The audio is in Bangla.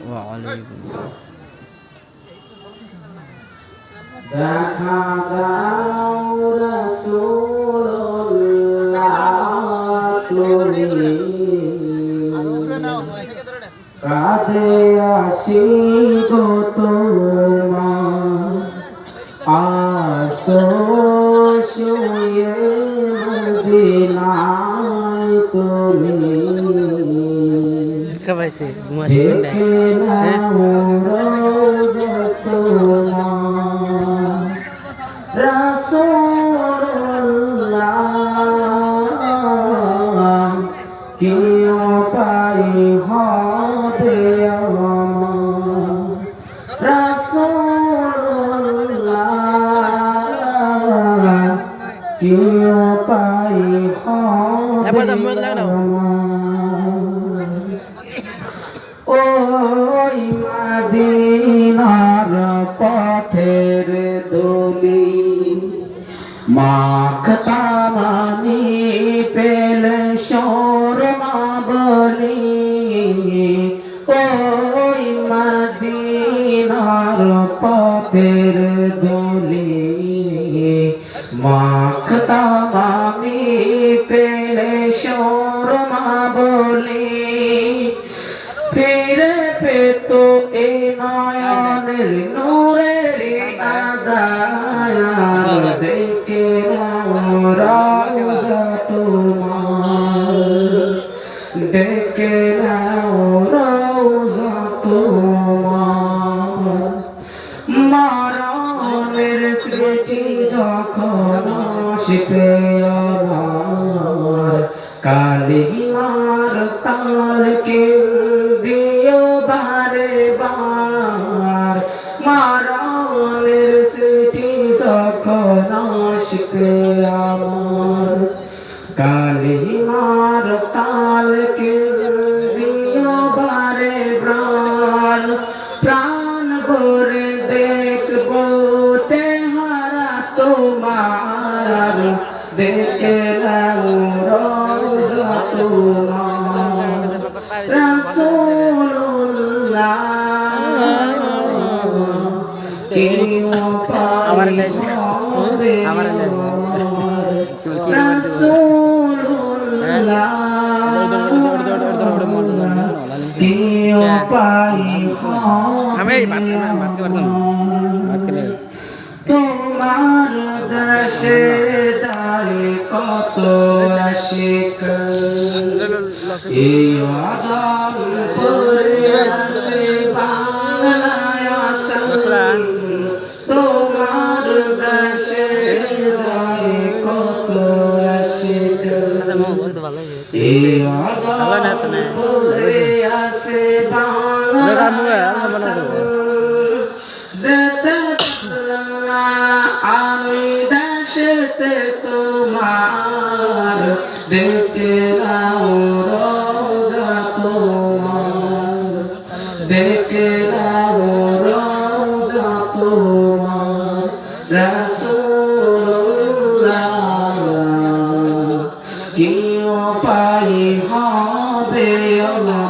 ওয়ালাইকুম দেখা দাও রাসূলুল্লাহ তুমি কাঁধে আসি গো তোমার আসো শুয়ে মদিনায় তুমি দেখে নাও তোমার রাসূলুল্লাহ কি উপায় হবে আমার রাসূলুল্লাহ কি উপায় হবে ওই মদিনার পথের দলি মাখতাম আমি পেলে শোরমা বলি ওই মদিনার পথের দলি মাখতাম আমি পেলে শোরমা বলি ফিরে পেতো এ নয়নের নূরের আদায় দেখে রওজা তোমার দেখে রওজা তোমার মরণের স্মৃতি যখন আসবে আমার কালিমার তালকে দিও বারে বার মরণের স্মৃতি যখন আসবে আমার কালিমার তালকে দিও বারে বার প্রাণ ভরে দেখবো চেহারা তোমার দেখে নাও রওজা তোমার রাসূলুল্লাহ আমার রাসূলুল্লাহ তোমার দেশে যায় কত আশিক এই আদম পরে আসে বাংলায় তোমার দেশে যায় কত আশিক এই আদম পরে আসে বাংলায় যেতে আমি দেশেতে তোমার দেখে নাও রওজা তোমার দেখে নাও রওজা তোমার রাসূলুল্লাহ কি উপায় হবে আমার